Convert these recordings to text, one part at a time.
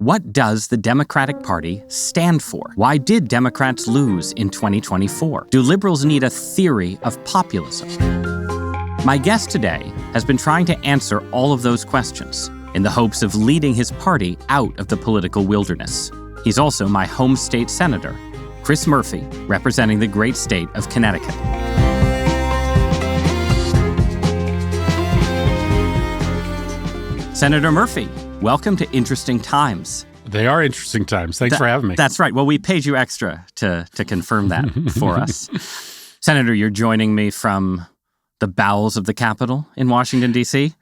What does the Democratic Party stand for? Why did Democrats lose in 2024? Do liberals need a theory of populism? My guest today has been trying to answer all of those questions in the hopes of leading his party out of the political wilderness. He's also my home state senator, Chris Murphy, representing the great state of Connecticut. Senator Murphy, welcome to Interesting Times. They are interesting times. Thanks for having me. That's right. Well, we paid you extra to confirm that for us. Senator, you're joining me from the bowels of the Capitol in Washington, D.C.?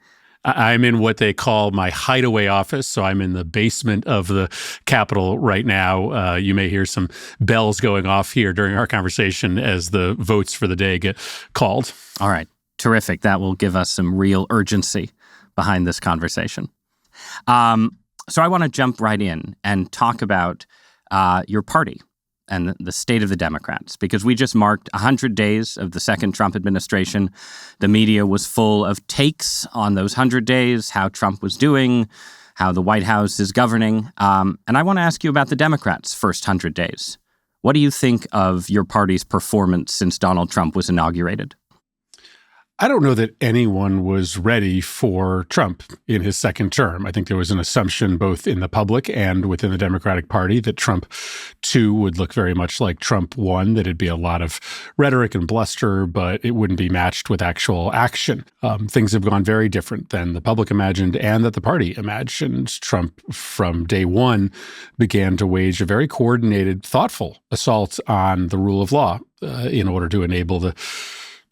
I'm in what they call my hideaway office, so I'm in the basement of the Capitol right now. You may hear some bells going off here during our conversation as the votes for the day get called. All right. Terrific. That will give us some real urgency behind this conversation. So I want to jump right in and talk about your party and the state of the Democrats, because we just marked 100 days of the second Trump administration. The media was full of takes on those 100 days, how Trump was doing, how the White House is governing. And I want to ask you about the Democrats' first 100 days. What do you think of your party's performance since Donald Trump was inaugurated? I don't know that anyone was ready for Trump in his second term. I think there was an assumption both in the public and within the Democratic Party that Trump 2 would look very much like Trump 1, that it'd be a lot of rhetoric and bluster, but it wouldn't be matched with actual action. Things have gone very different than the public imagined and that the party imagined. Trump, from day one, began to wage a very coordinated, thoughtful assault on the rule of law in order to enable the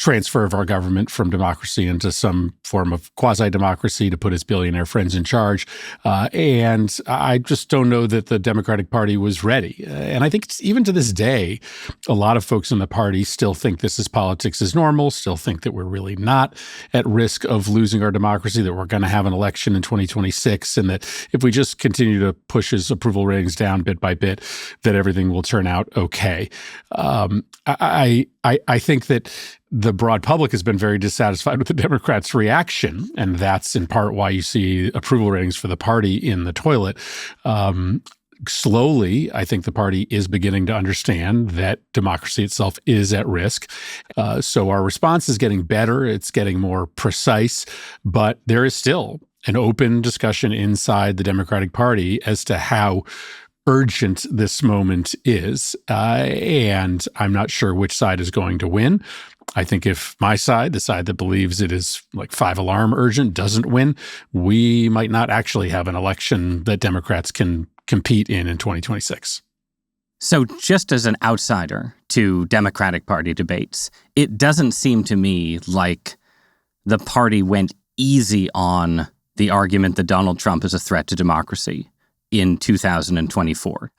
transfer of our government from democracy into some form of quasi-democracy to put his billionaire friends in charge. And I just don't know that the Democratic Party was ready. And I think even to this day, a lot of folks in the party still think this is politics as normal, still think that we're really not at risk of losing our democracy, that we're going to have an election in 2026, and that if we just continue to push his approval ratings down bit by bit, that everything will turn out okay. I think that the broad public has been very dissatisfied with the Democrats' reaction, and that's in part why you see approval ratings for the party in the toilet. Slowly, I think the party is beginning to understand that democracy itself is at risk. So our response is getting better. It's getting more precise, but there is still an open discussion inside the Democratic Party as to how urgent this moment is. And I'm not sure which side is going to win. I think if my side, the side that believes it is like 5-alarm urgent, doesn't win, we might not actually have an election that Democrats can compete in 2026. So just as an outsider to Democratic Party debates, it doesn't seem to me like the party went easy on the argument that Donald Trump is a threat to democracy in 2024.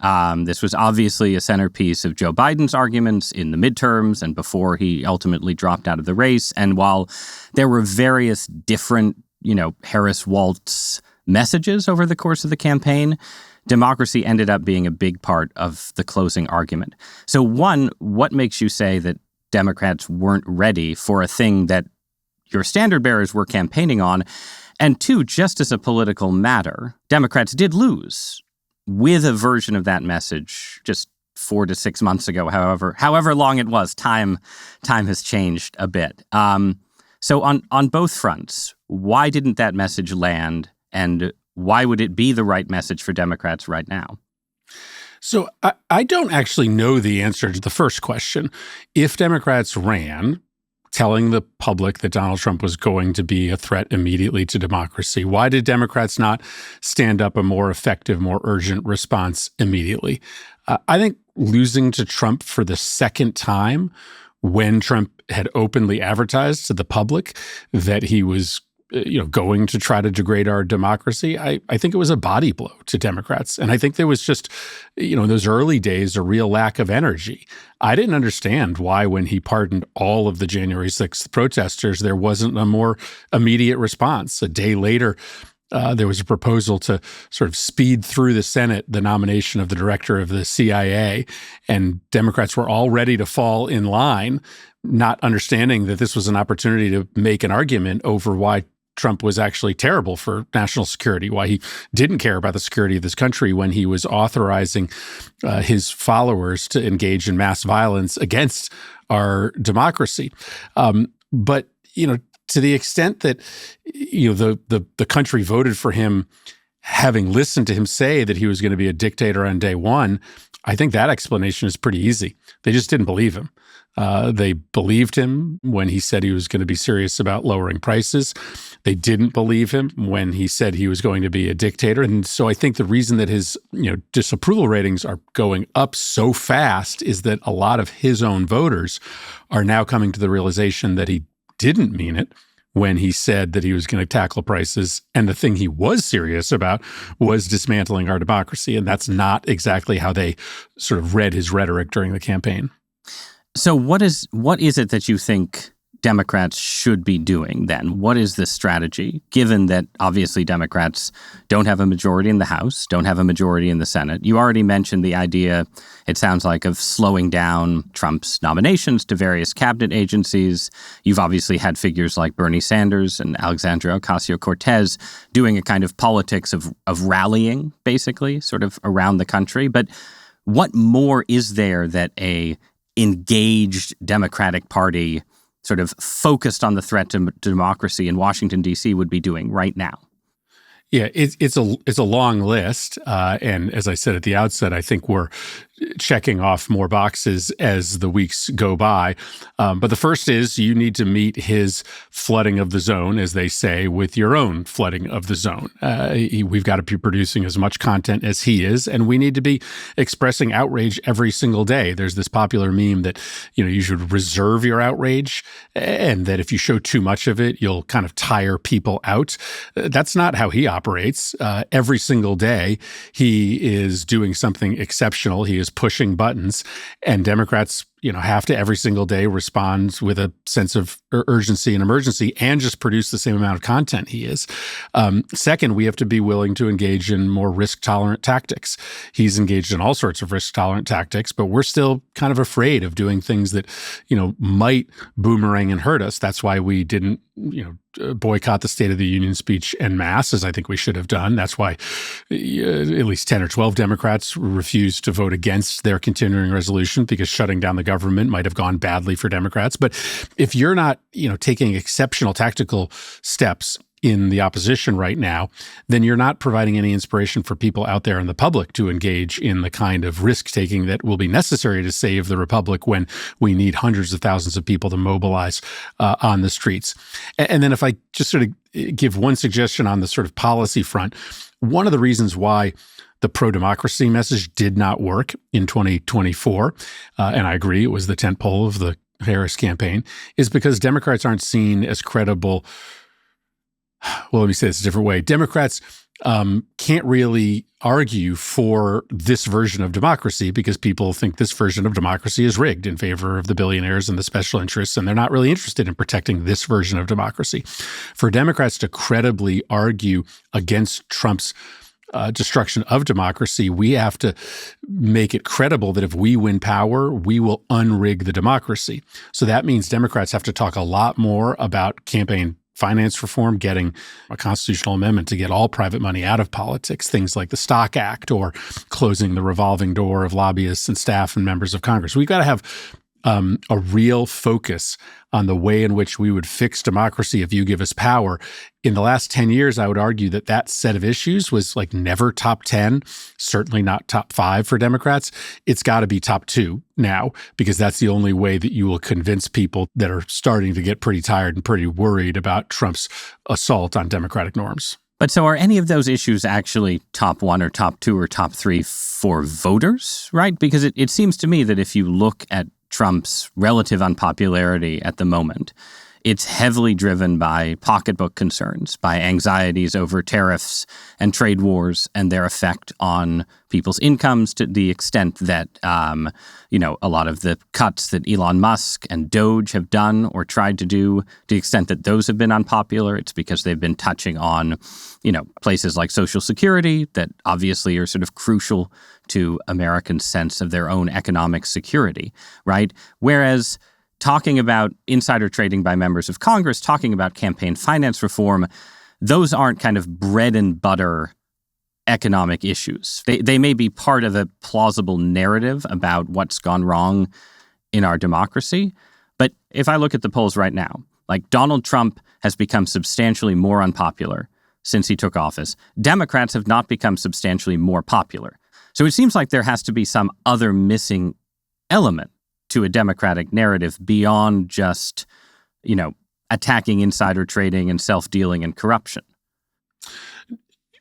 This was obviously a centerpiece of Joe Biden's arguments in the midterms and before he ultimately dropped out of the race. And while there were various different, Harris-Waltz messages over the course of the campaign, democracy ended up being a big part of the closing argument. So one, what makes you say that Democrats weren't ready for a thing that your standard bearers were campaigning on? And two, just as a political matter, Democrats did lose with a version of that message just 4 to 6 months ago, however long it was. Time has changed a bit. So on both fronts, why didn't that message land, and why would it be the right message for Democrats right now? So I don't actually know the answer to the first question. If Democrats ran telling the public that Donald Trump was going to be a threat immediately to democracy, why did Democrats not stand up a more effective, more urgent response immediately? I think losing to Trump for the second time, when Trump had openly advertised to the public that he was going to try to degrade our democracy, I think it was a body blow to Democrats. And I think there was just, in those early days, a real lack of energy. I didn't understand why, when he pardoned all of the January 6th protesters, there wasn't a more immediate response. A day later, there was a proposal to sort of speed through the Senate the nomination of the director of the CIA, and Democrats were all ready to fall in line, not understanding that this was an opportunity to make an argument over why Trump was actually terrible for national security, why he didn't care about the security of this country when he was authorizing his followers to engage in mass violence against our democracy. But, to the extent that, the country voted for him, having listened to him say that he was going to be a dictator on day one, I think that explanation is pretty easy. They just didn't believe him. They believed him when he said he was going to be serious about lowering prices. They didn't believe him when he said he was going to be a dictator. And so I think the reason that his disapproval ratings are going up so fast is that a lot of his own voters are now coming to the realization that he didn't mean it when he said that he was going to tackle prices. And the thing he was serious about was dismantling our democracy. And that's not exactly how they sort of read his rhetoric during the campaign. So what is it that you think Democrats should be doing then? What is the strategy, given that obviously Democrats don't have a majority in the House, don't have a majority in the Senate? You already mentioned the idea, it sounds like, of slowing down Trump's nominations to various cabinet agencies. You've obviously had figures like Bernie Sanders and Alexandria Ocasio-Cortez doing a kind of politics of rallying, basically, sort of around the country. But what more is there that a engaged Democratic Party sort of focused on the threat to democracy in Washington, D.C. would be doing right now? Yeah, it's a long list. And as I said at the outset, I think we're checking off more boxes as the weeks go by. But the first is you need to meet his flooding of the zone, as they say, with your own flooding of the zone. We've got to be producing as much content as he is, and we need to be expressing outrage every single day. There's this popular meme that, you should reserve your outrage, and that if you show too much of it, you'll kind of tire people out. That's not how he operates. Every single day, he is doing something exceptional. He is pushing buttons, and Democrats, have to every single day respond with a sense of urgency and emergency and just produce the same amount of content he is. Second, we have to be willing to engage in more risk-tolerant tactics. He's engaged in all sorts of risk-tolerant tactics, but we're still kind of afraid of doing things that, might boomerang and hurt us. That's why we didn't, boycott the State of the Union speech en masse, as I think we should have done. That's why at least 10 or 12 Democrats refused to vote against their continuing resolution, because shutting down the government might have gone badly for Democrats. But if you're not, taking exceptional tactical steps in the opposition right now, then you're not providing any inspiration for people out there in the public to engage in the kind of risk-taking that will be necessary to save the republic when we need hundreds of thousands of people to mobilize on the streets. And then if I just sort of give one suggestion on the sort of policy front, one of the reasons why the pro-democracy message did not work in 2024, and I agree, it was the tentpole of the Harris campaign, is because Democrats aren't seen as credible. Well, let me say this a different way. Democrats can't really argue for this version of democracy because people think this version of democracy is rigged in favor of the billionaires and the special interests, and they're not really interested in protecting this version of democracy. For Democrats to credibly argue against Trump's destruction of democracy, we have to make it credible that if we win power, we will unrig the democracy. So that means Democrats have to talk a lot more about campaign finance reform, getting a constitutional amendment to get all private money out of politics, things like the Stock Act, or closing the revolving door of lobbyists and staff and members of Congress. We've got to have a real focus on the way in which we would fix democracy if you give us power. In the last 10 years, I would argue that that set of issues was like never top 10, certainly not top 5 for Democrats. It's got to be top 2 now, because that's the only way that you will convince people that are starting to get pretty tired and pretty worried about Trump's assault on democratic norms. But so are any of those issues actually top 1 or top 2 or top 3 for voters, right? Because it seems to me that if you look at Trump's relative unpopularity at the moment, it's heavily driven by pocketbook concerns, by anxieties over tariffs and trade wars and their effect on people's incomes, to the extent that, a lot of the cuts that Elon Musk and Doge have done or tried to do, to the extent that those have been unpopular, it's because they've been touching on, places like Social Security that obviously are sort of crucial to Americans' sense of their own economic security, right? Whereas talking about insider trading by members of Congress, talking about campaign finance reform, those aren't kind of bread and butter economic issues. They may be part of a plausible narrative about what's gone wrong in our democracy. But if I look at the polls right now, like Donald Trump has become substantially more unpopular since he took office. Democrats have not become substantially more popular. So it seems like there has to be some other missing element to a Democratic narrative beyond just, attacking insider trading and self-dealing and corruption.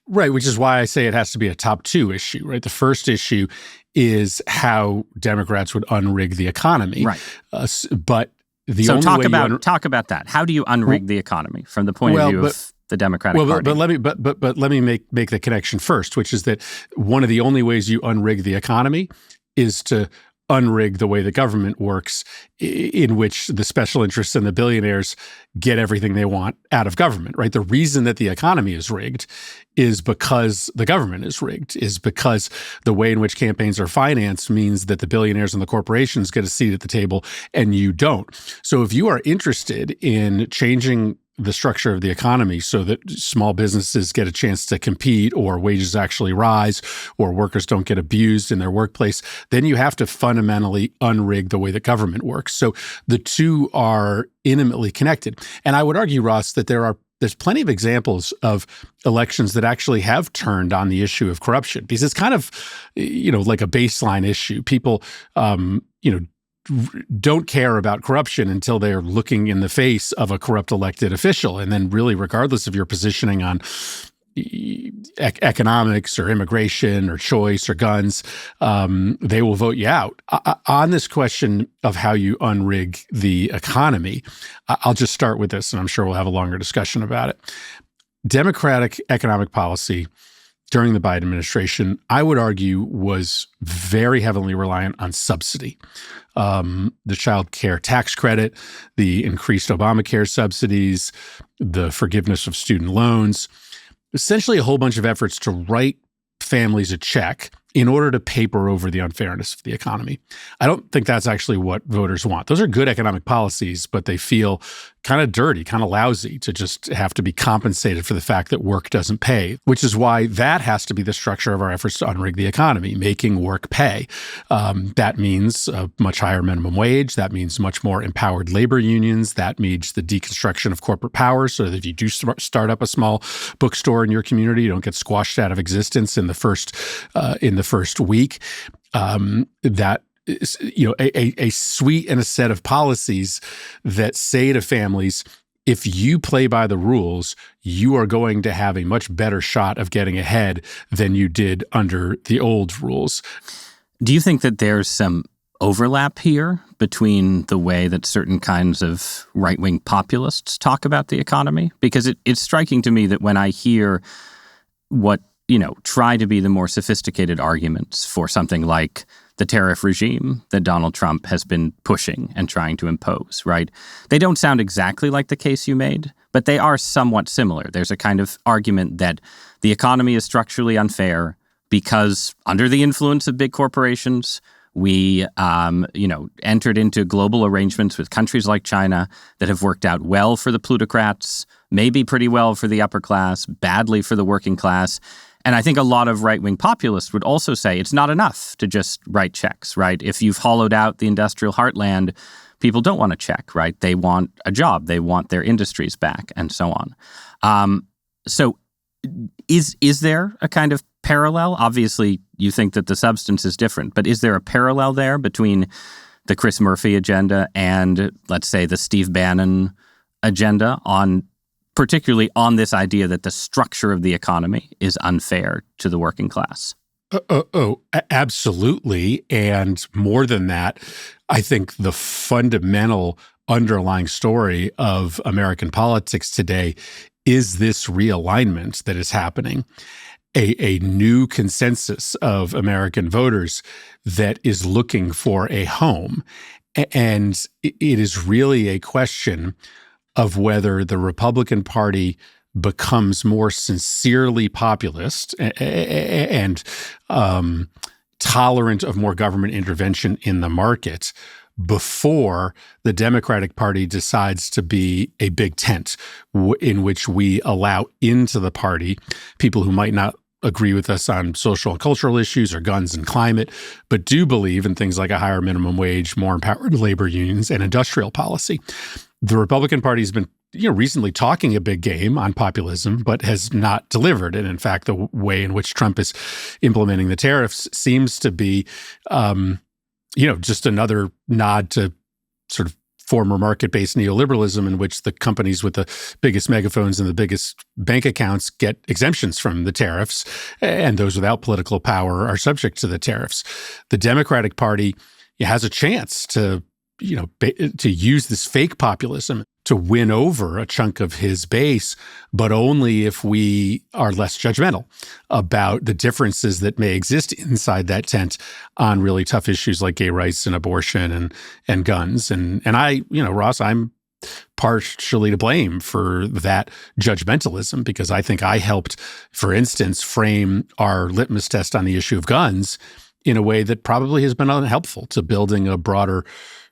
Right, which is why I say it has to be a top two issue, right? The first issue is how Democrats would unrig the economy. Right. But the so only talk way about talk about that. How do you unrig the economy from the point of view of the Democratic Party? But let me make the connection first, which is that one of the only ways you unrig the economy is to unrig the way the government works, in which the special interests and the billionaires get everything they want out of government, right? The reason that the economy is rigged is because the government is rigged, is because the way in which campaigns are financed means that the billionaires and the corporations get a seat at the table and you don't. So if you are interested in changing the structure of the economy so that small businesses get a chance to compete, or wages actually rise, or workers don't get abused in their workplace, then you have to fundamentally unrig the way that government works. So the two are intimately connected. And I would argue, Ross, that there's plenty of examples of elections that actually have turned on the issue of corruption, because it's kind of, like a baseline issue. People, don't care about corruption until they're looking in the face of a corrupt elected official. And then really, regardless of your positioning on economics or immigration or choice or guns, they will vote you out. On this question of how you unrig the economy, I'll just start with this, and I'm sure we'll have a longer discussion about it. Democratic economic policy during the Biden administration, I would argue, was very heavily reliant on subsidy. The child care tax credit, the increased Obamacare subsidies, the forgiveness of student loans, essentially a whole bunch of efforts to write families a check in order to paper over the unfairness of the economy. I don't think that's actually what voters want. Those are good economic policies, but they feel kind of dirty, kind of lousy to just have to be compensated for the fact that work doesn't pay, which is why that has to be the structure of our efforts to unrig the economy, making work pay. That means a much higher minimum wage. That means much more empowered labor unions. That means the deconstruction of corporate power, so that if you do start up a small bookstore in your community, you don't get squashed out of existence in the first week. That is, a suite and a set of policies that say to families, if you play by the rules, you are going to have a much better shot of getting ahead than you did under the old rules. Do you think that there's some overlap here between the way that certain kinds of right-wing populists talk about the economy? Because it's striking to me that when I hear what try to be the more sophisticated arguments for something like the tariff regime that Donald Trump has been pushing and trying to impose, right? They don't sound exactly like the case you made, but they are somewhat similar. There's a kind of argument that the economy is structurally unfair because under the influence of big corporations, we, entered into global arrangements with countries like China that have worked out well for the plutocrats, maybe pretty well for the upper class, badly for the working class. And I think a lot of right-wing populists would also say it's not enough to just write checks, right? If you've hollowed out the industrial heartland, people don't want a check, right? They want a job. They want their industries back and so on. So is there a kind of parallel? Obviously, you think that the substance is different, but is there a parallel there between the Chris Murphy agenda and, let's say, the Steve Bannon agenda particularly on this idea that the structure of the economy is unfair to the working class? Absolutely. And more than that, I think the fundamental underlying story of American politics today is this realignment that is happening. A new consensus of American voters that is looking for a home. And it is really a question of whether the Republican Party becomes more sincerely populist and tolerant of more government intervention in the market before the Democratic Party decides to be a big tent in which we allow into the party people who might not agree with us on social and cultural issues or guns and climate, but do believe in things like a higher minimum wage, more empowered labor unions, and industrial policy. The Republican Party has been recently talking a big game on populism, but has not delivered. And in fact, the way in which Trump is implementing the tariffs seems to be, just another nod to sort of former market-based neoliberalism in which the companies with the biggest megaphones and the biggest bank accounts get exemptions from the tariffs, and those without political power are subject to the tariffs. The Democratic Party has a chance to use this fake populism to win over a chunk of his base, but only if we are less judgmental about the differences that may exist inside that tent on really tough issues like gay rights and abortion and guns. And I, Ross, I'm partially to blame for that judgmentalism because I think I helped, for instance, frame our litmus test on the issue of guns in a way that probably has been unhelpful to building a broader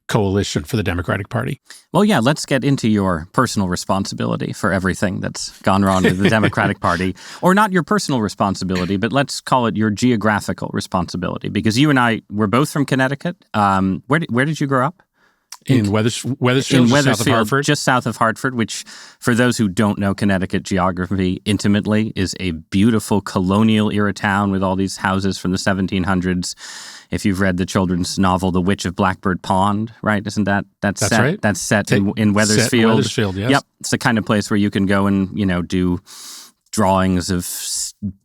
coalition for the Democratic Party. Well, yeah, let's get into your personal responsibility for everything that's gone wrong with the Democratic Party. Or not your personal responsibility, but let's call it your geographical responsibility. Because you and I were both from Connecticut. Where did you grow up? In Wethersfield, south of Hartford. Just south of Hartford, which, for those who don't know Connecticut geography intimately, is a beautiful colonial-era town with all these houses from the 1700s. If you've read the children's novel The Witch of Blackbird Pond, right? Isn't that's set? Right. That's set in Wethersfield. Set in Wethersfield, yes. Yep. It's the kind of place where you can go and, do drawings of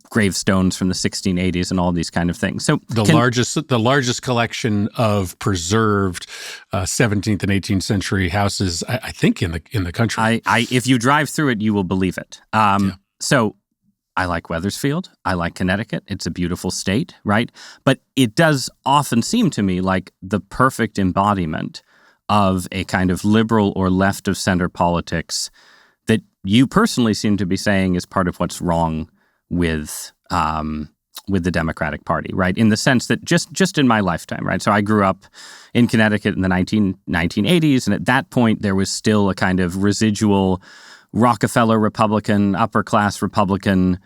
gravestones from the 1680s and all these kind of things. So the largest collection of preserved 17th and 18th century houses, I think, in the country. If you drive through it, you will believe it. So I like Wethersfield. I like Connecticut. It's a beautiful state, right? But it does often seem to me like the perfect embodiment of a kind of liberal or left of center politics that you personally seem to be saying is part of what's wrong with the Democratic Party, right? In the sense that just in my lifetime, right? So I grew up in Connecticut in the 1980s, and at that point there was still a kind of residual Rockefeller Republican, upper class Republican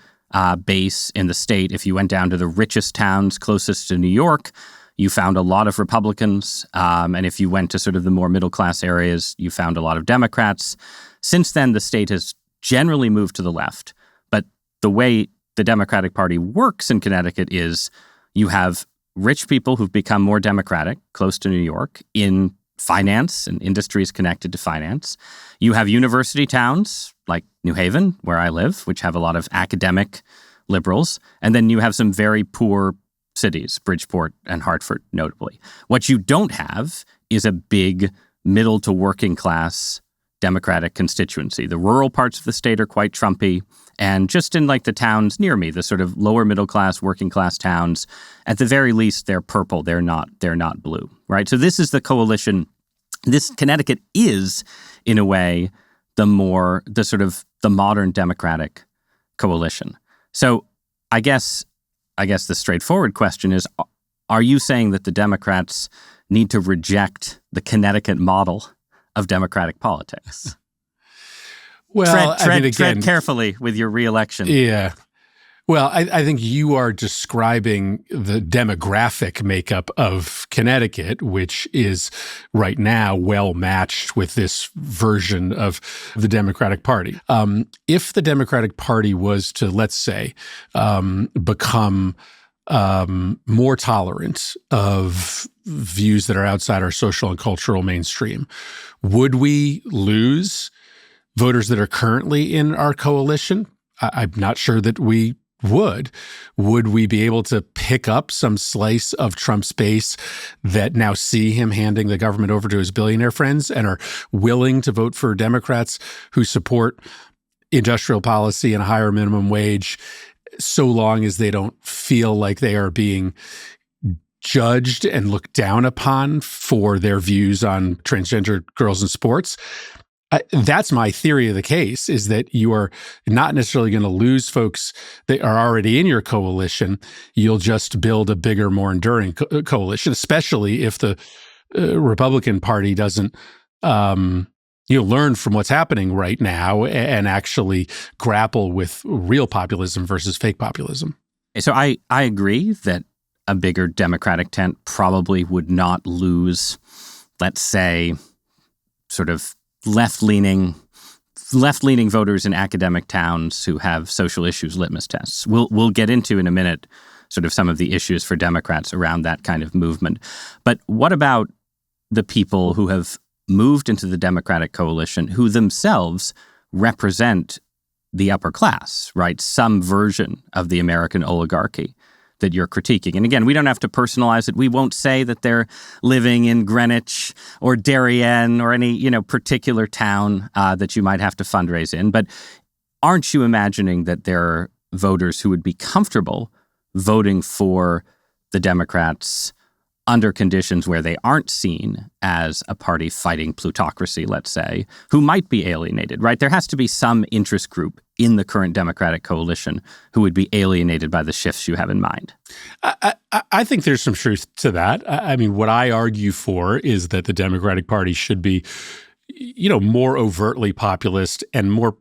base in the state. If you went down to the richest towns closest to New York, you found a lot of Republicans, and if you went to sort of the more middle class areas, you found a lot of Democrats. Since then, the state has generally moved to the left, but the way the Democratic Party works in Connecticut is you have rich people who've become more democratic, close to New York, in finance and industries connected to finance. You have university towns like New Haven, where I live, which have a lot of academic liberals. And then you have some very poor cities, Bridgeport and Hartford, notably. What you don't have is a big middle to working class Democratic constituency. The rural parts of the state are quite Trumpy. And just in like the towns near me, the sort of lower middle class, working class towns, at the very least, they're purple. They're not blue, right? So this is the coalition. This Connecticut is, in a way, the modern Democratic coalition. So I guess the straightforward question is, are you saying that the Democrats need to reject the Connecticut model of democratic politics? Well, tread carefully with your reelection. Yeah. Well, I think you are describing the demographic makeup of Connecticut, which is right now well matched with this version of the Democratic Party. If the Democratic Party was to, let's say, become more tolerant of views that are outside our social and cultural mainstream, would we lose voters that are currently in our coalition? I'm not sure that we would. Would we be able to pick up some slice of Trump's base that now see him handing the government over to his billionaire friends and are willing to vote for Democrats who support industrial policy and a higher minimum wage, so long as they don't feel like they are being judged and looked down upon for their views on transgender girls in sports? That's my theory of the case, is that you are not necessarily going to lose folks that are already in your coalition. You'll just build a bigger, more enduring coalition, especially if the Republican Party doesn't learn from what's happening right now and actually grapple with real populism versus fake populism. So I agree that a bigger Democratic tent probably would not lose, let's say, sort of left-leaning voters in academic towns who have social issues litmus tests. We'll get into in a minute sort of some of the issues for Democrats around that kind of movement. But what about the people who have moved into the Democratic coalition who themselves represent the upper class, right? Some version of the American oligarchy that you're critiquing. And again, we don't have to personalize it. We won't say that they're living in Greenwich or Darien or any, particular town that you might have to fundraise in. But aren't you imagining that there are voters who would be comfortable voting for the Democrats under conditions where they aren't seen as a party fighting plutocracy, let's say, who might be alienated, right? There has to be some interest group in the current Democratic coalition who would be alienated by the shifts you have in mind. I think there's some truth to that. I mean, what I argue for is that the Democratic Party should be, more overtly populist and more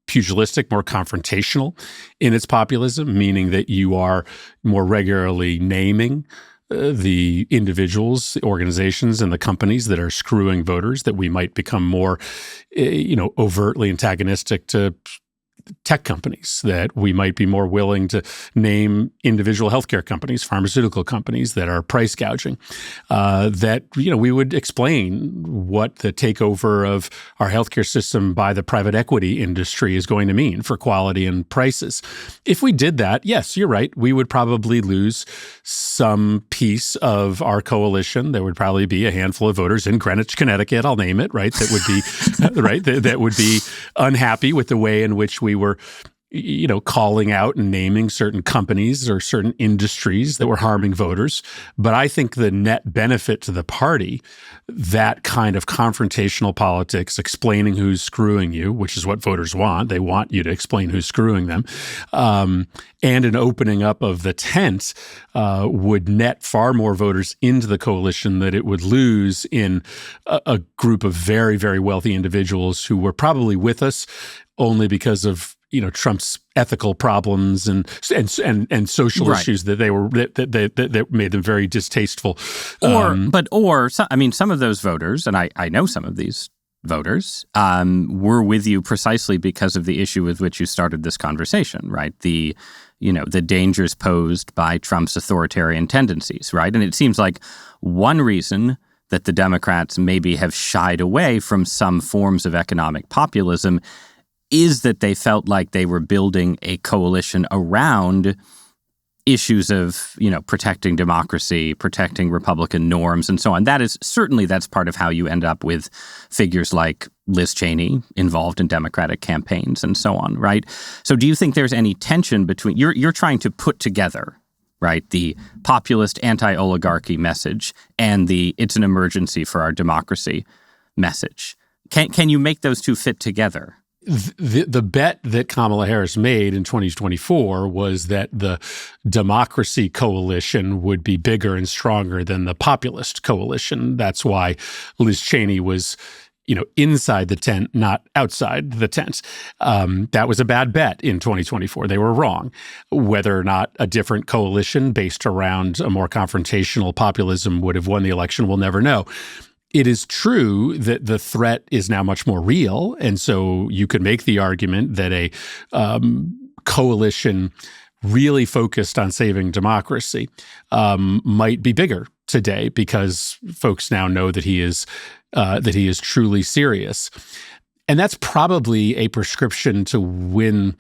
pugilistic, more confrontational in its populism, meaning that you are more regularly naming the individuals, the organizations, and the companies that are screwing voters, that we might become more, overtly antagonistic to tech companies, that we might be more willing to name individual healthcare companies, pharmaceutical companies that are price gouging, that, we would explain what the takeover of our healthcare system by the private equity industry is going to mean for quality and prices. If we did that, yes, you're right, we would probably lose some piece of our coalition. There would probably be a handful of voters in Greenwich, Connecticut, I'll name it, right, that would be right, that would be unhappy with the way in which we were, calling out and naming certain companies or certain industries that were harming voters. But I think the net benefit to the party, that kind of confrontational politics, explaining who's screwing you, which is what voters want. They want you to explain who's screwing them. And an opening up of the tent would net far more voters into the coalition that it would lose in a group of very, very wealthy individuals who were probably with us only because of Trump's ethical problems and social right. issues that made them very distasteful. Some of those voters, and I know some of these voters, were with you precisely because of the issue with which you started this conversation, right? The dangers posed by Trump's authoritarian tendencies, right? And it seems like one reason that the Democrats maybe have shied away from some forms of economic populism is that they felt like they were building a coalition around issues of, protecting democracy, protecting Republican norms, and so on. That's part of how you end up with figures like Liz Cheney involved in Democratic campaigns and so on, right? So do you think there's any tension between, you're trying to put together, right, the populist anti-oligarchy message and the it's an emergency for our democracy message. Can you make those two fit together? The bet that Kamala Harris made in 2024 was that the democracy coalition would be bigger and stronger than the populist coalition. That's why Liz Cheney was, inside the tent, not outside the tent. That was a bad bet in 2024. They were wrong. Whether or not a different coalition based around a more confrontational populism would have won the election, we'll never know. It is true that the threat is now much more real, and so you could make the argument that a coalition really focused on saving democracy might be bigger today because folks now know that he is truly serious, and that's probably a prescription to win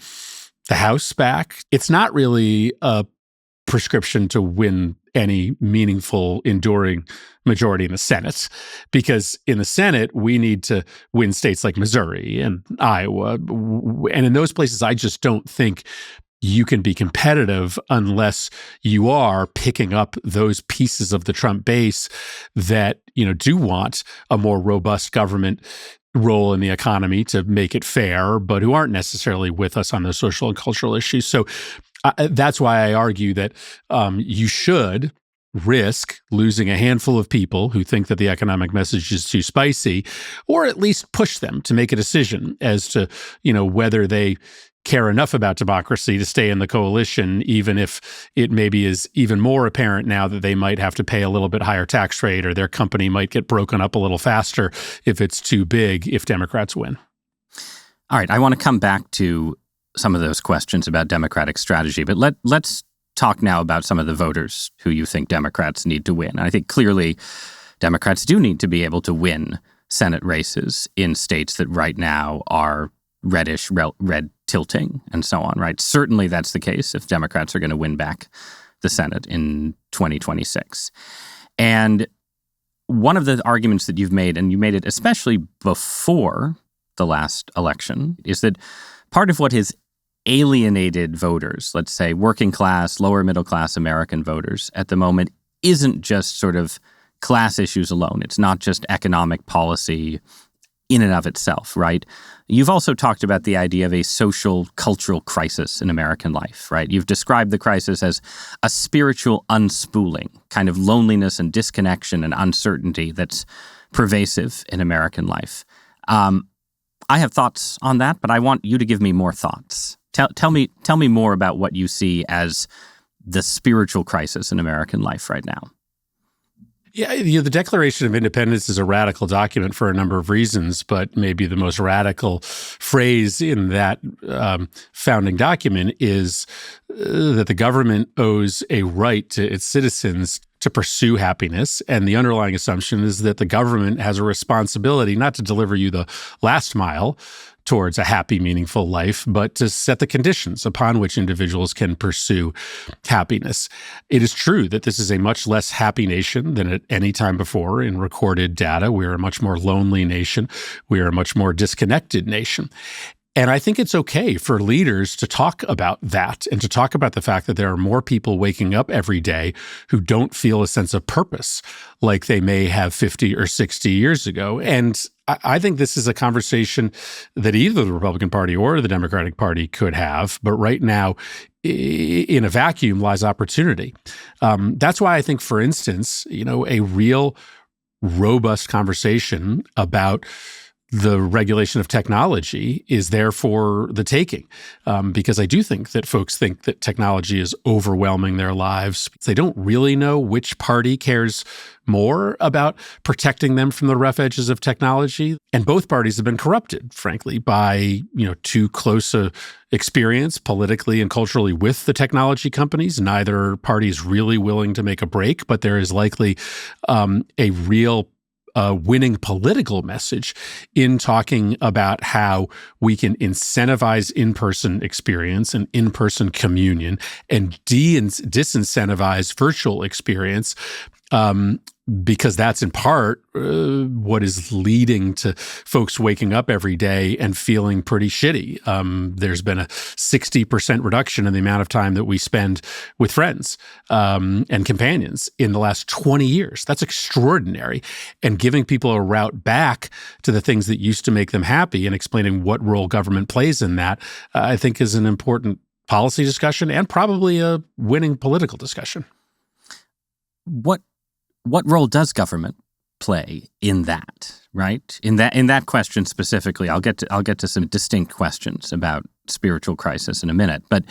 the House back. It's not really a prescription to win any meaningful, enduring majority in the Senate, because in the Senate, we need to win states like Missouri and Iowa. And in those places, I just don't think you can be competitive unless you are picking up those pieces of the Trump base that, do want a more robust government role in the economy to make it fair, but who aren't necessarily with us on the social and cultural issues. So that's why I argue that you should risk losing a handful of people who think that the economic message is too spicy, or at least push them to make a decision as to, whether they care enough about democracy to stay in the coalition, even if it maybe is even more apparent now that they might have to pay a little bit higher tax rate, or their company might get broken up a little faster if it's too big if Democrats win. All right, I want to come back to some of those questions about Democratic strategy, but let's talk now about some of the voters who you think Democrats need to win. I think clearly Democrats do need to be able to win Senate races in states that right now are reddish, red tilting, and so on, right? Certainly that's the case if Democrats are going to win back the Senate in 2026. And one of the arguments that you've made, and you made it especially before the last election, is that part of what has alienated voters, let's say working class, lower middle class American voters at the moment, isn't just sort of class issues alone. It's not just economic policy in and of itself, right? You've also talked about the idea of a social cultural crisis in American life, right? You've described the crisis as a spiritual unspooling, kind of loneliness and disconnection and uncertainty that's pervasive in American life. I have thoughts on that, but I want you to give me more thoughts. Tell me more about what you see as the spiritual crisis in American life right now. Yeah, the Declaration of Independence is a radical document for a number of reasons, but maybe the most radical phrase in that founding document is that the government owes a right to its citizens to pursue happiness. And the underlying assumption is that the government has a responsibility not to deliver you the last mile towards a happy, meaningful life, but to set the conditions upon which individuals can pursue happiness. It is true that this is a much less happy nation than at any time before in recorded data. We are a much more lonely nation. We are a much more disconnected nation. And I think it's okay for leaders to talk about that and to talk about the fact that there are more people waking up every day who don't feel a sense of purpose like they may have 50 or 60 years ago. And I think this is a conversation that either the Republican Party or the Democratic Party could have. But right now, in a vacuum lies opportunity. That's why I think, for instance, a real robust conversation about the regulation of technology is there for the taking, because I do think that folks think that technology is overwhelming their lives. They don't really know which party cares more about protecting them from the rough edges of technology. And both parties have been corrupted, frankly, by too close a experience politically and culturally with the technology companies. Neither party is really willing to make a break, but there is likely a real winning political message in talking about how we can incentivize in-person experience and in-person communion and disincentivize virtual experience, because that's in part what is leading to folks waking up every day and feeling pretty shitty. There's been a 60% reduction in the amount of time that we spend with friends and companions in the last 20 years. That's extraordinary. And giving people a route back to the things that used to make them happy and explaining what role government plays in that, I think is an important policy discussion and probably a winning political discussion. What role does government play in that, right? In that question specifically, I'll get to some distinct questions about spiritual crisis in a minute, but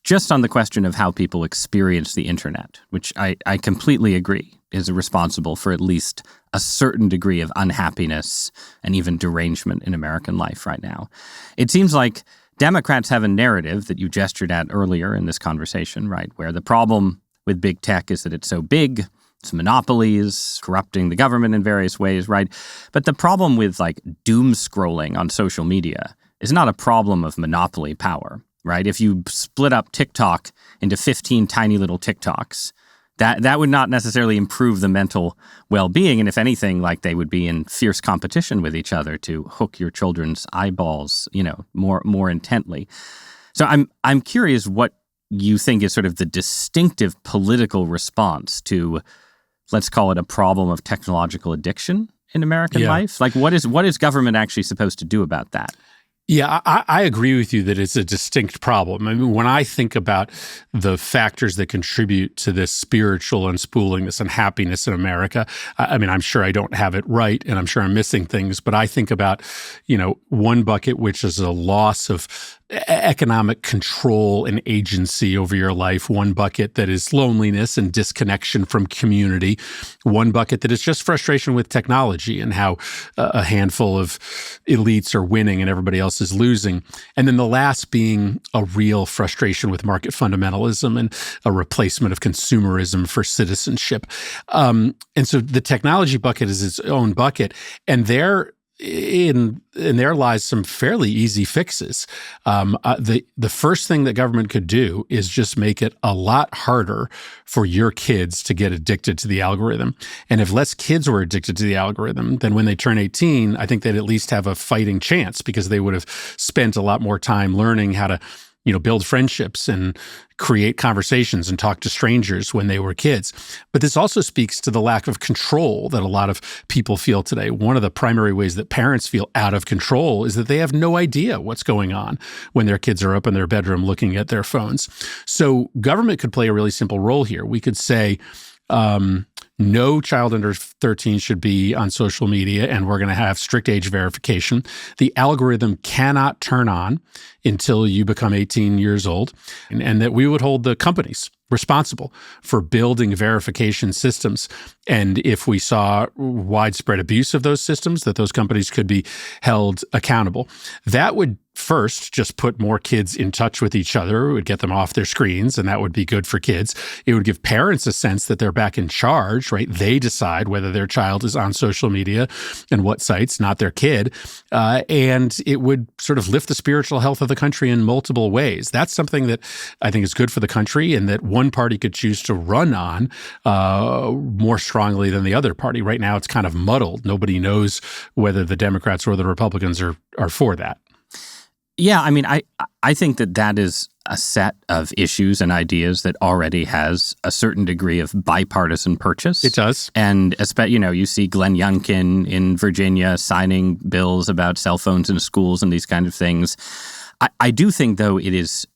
just on the question of how people experience the internet, which I completely agree is responsible for at least a certain degree of unhappiness and even derangement in American life right now. It seems like Democrats have a narrative that you gestured at earlier in this conversation, right, where the problem with big tech is that it's so big, it's monopolies, corrupting the government in various ways, right? But the problem with doom scrolling on social media is not a problem of monopoly power, right? If you split up TikTok into 15 tiny little TikToks, that would not necessarily improve the mental well-being. And if anything, they would be in fierce competition with each other to hook your children's eyeballs, more intently. So I'm curious what you think is sort of the distinctive political response to, let's call it, a problem of technological addiction in American life? What is government actually supposed to do about that? Yeah, I agree with you that it's a distinct problem. I mean, when I think about the factors that contribute to this spiritual unspooling, this unhappiness in America, I mean, I'm sure I don't have it right, and I'm sure I'm missing things, but I think about, one bucket, which is a loss of economic control and agency over your life, one bucket that is loneliness and disconnection from community, one bucket that is just frustration with technology and how a handful of elites are winning and everybody else is losing, and then the last being a real frustration with market fundamentalism and a replacement of consumerism for citizenship. And so the technology bucket is its own bucket, and in there lies some fairly easy fixes. The first thing that government could do is just make it a lot harder for your kids to get addicted to the algorithm. And if less kids were addicted to the algorithm, then when they turn 18, I think they'd at least have a fighting chance, because they would have spent a lot more time learning how to build friendships and create conversations and talk to strangers when they were kids. But this also speaks to the lack of control that a lot of people feel today. One of the primary ways that parents feel out of control is that they have no idea what's going on when their kids are up in their bedroom looking at their phones. So government could play a really simple role here. We could say, no child under 13 should be on social media, and we're going to have strict age verification. The algorithm cannot turn on until you become 18 years old, and that we would hold the companies responsible for building verification systems. And if we saw widespread abuse of those systems, that those companies could be held accountable. That would first just put more kids in touch with each other. It would get them off their screens, and that would be good for kids. It would give parents a sense that they're back in charge, right? They decide whether their child is on social media and what sites, not their kid. And it would sort of lift the spiritual health of the country in multiple ways. That's something that I think is good for the country, and that one party could choose to run on more strongly than the other party. Right now, it's kind of muddled. Nobody knows whether the Democrats or the Republicans are for that. Yeah, I mean, I think that is a set of issues and ideas that already has a certain degree of bipartisan purchase. It does. And you see Glenn Youngkin in Virginia signing bills about cell phones in schools and these kind of things. I do think, though, it is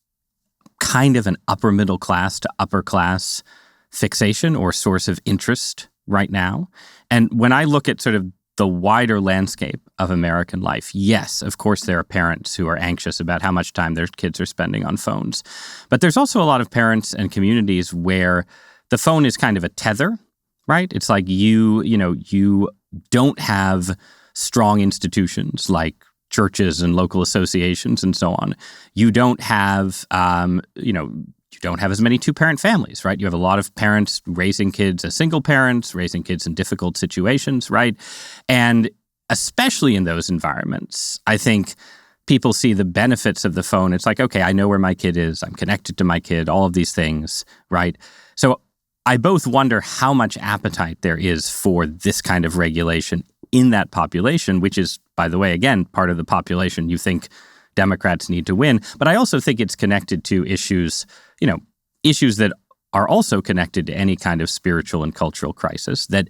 kind of an upper middle class to upper class fixation or source of interest right now. And when I look at sort of the wider landscape of American life, yes, of course, there are parents who are anxious about how much time their kids are spending on phones. But there's also a lot of parents and communities where the phone is kind of a tether, right? It's like you don't have strong institutions like churches and local associations and so on. You don't have, you don't have as many two-parent families, right? You have a lot of parents raising kids as single parents, raising kids in difficult situations, right? And especially in those environments, I think people see the benefits of the phone. It's like, okay, I know where my kid is. I'm connected to my kid, all of these things, right? So I both wonder how much appetite there is for this kind of regulation in that population, which is, by the way, again, part of the population you think Democrats need to win. But I also think it's connected to issues that are also connected to any kind of spiritual and cultural crisis that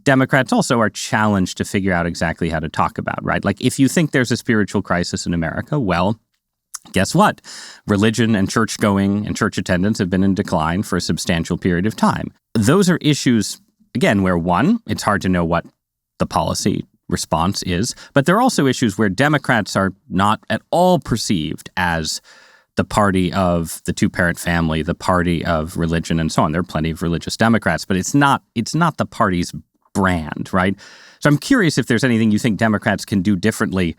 Democrats also are challenged to figure out exactly how to talk about, right? Like, if you think there's a spiritual crisis in America, well, guess what? Religion and church going and church attendance have been in decline for a substantial period of time. Those are issues, again, where one, it's hard to know what the policy response is, but there are also issues where Democrats are not at all perceived as the party of the two-parent family, the party of religion, and so on. There are plenty of religious Democrats, but it's not the party's brand, right? So I'm curious if there's anything you think Democrats can do differently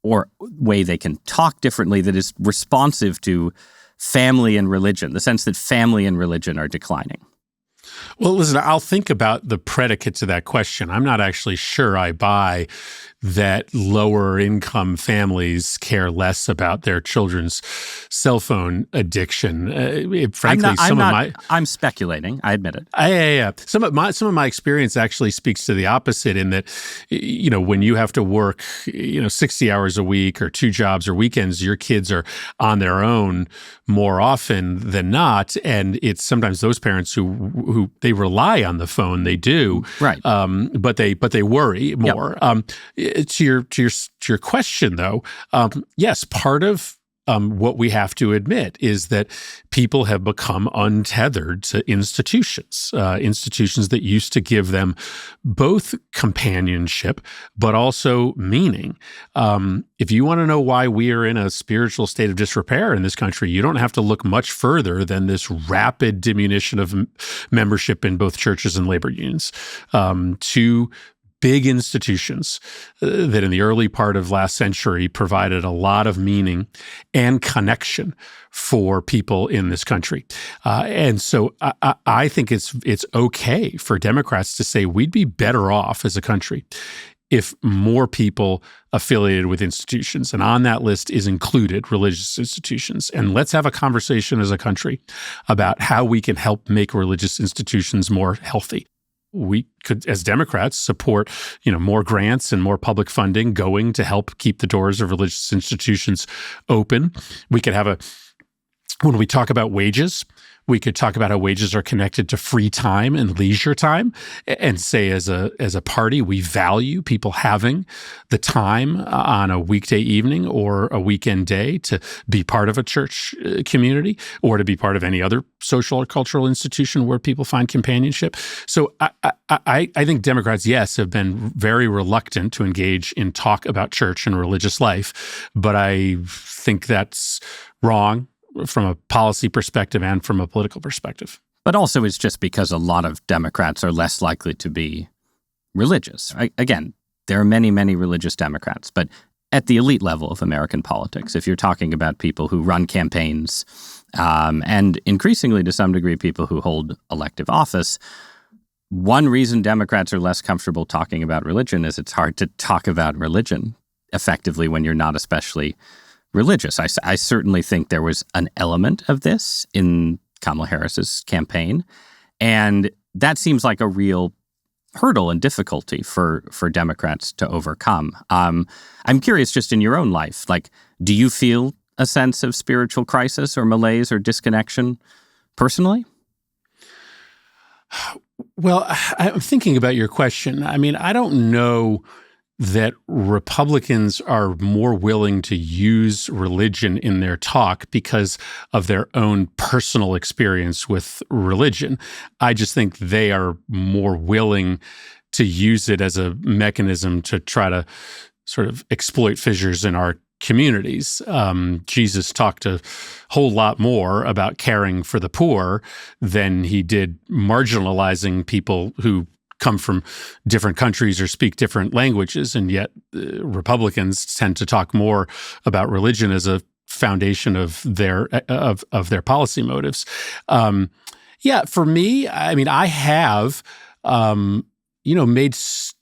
or way they can talk differently that is responsive to family and religion, the sense that family and religion are declining. Well, listen, I'll think about the predicate to that question. I'm not actually sure I buy that lower income families care less about their children's cell phone addiction. I'm speculating. I admit it. Yeah. Some of my experience actually speaks to the opposite, in that, when you have to work, 60 hours a week or two jobs or weekends, your kids are on their own more often than not, and it's sometimes those parents who they they rely on the phone. They do, right? But they worry more. Yep. To your question, though, yes, part of what we have to admit is that people have become untethered to institutions that used to give them both companionship, but also meaning. If you want to know why we are in a spiritual state of disrepair in this country, you don't have to look much further than this rapid diminution of membership in both churches and labor unions. Two big institutions that in the early part of last century provided a lot of meaning and connection for people in this country. And so I think it's okay for Democrats to say we'd be better off as a country if more people affiliated with institutions, and on that list is included religious institutions. And let's have a conversation as a country about how we can help make religious institutions more healthy. We could, as Democrats, support, more grants and more public funding going to help keep the doors of religious institutions open. We could have when we talk about wages, we could talk about how wages are connected to free time and leisure time, and say as a party, we value people having the time on a weekday evening or a weekend day to be part of a church community or to be part of any other social or cultural institution where people find companionship. So I think Democrats, yes, have been very reluctant to engage in talk about church and religious life, but I think that's wrong from a policy perspective and from a political perspective. But also it's just because a lot of Democrats are less likely to be religious. Again, there are many, many religious Democrats, but at the elite level of American politics, if you're talking about people who run campaigns and increasingly to some degree people who hold elective office, one reason Democrats are less comfortable talking about religion is it's hard to talk about religion effectively when you're not especially religious. I certainly think there was an element of this in Kamala Harris's campaign, and that seems like a real hurdle and difficulty for Democrats to overcome. I'm curious, just in your own life, do you feel a sense of spiritual crisis or malaise or disconnection personally? Well, I'm thinking about your question. I mean, I don't know that Republicans are more willing to use religion in their talk because of their own personal experience with religion. I just think they are more willing to use it as a mechanism to try to sort of exploit fissures in our communities. Jesus talked a whole lot more about caring for the poor than he did marginalizing people who come from different countries or speak different languages, and yet Republicans tend to talk more about religion as a foundation of their policy motives. For me, I mean, I have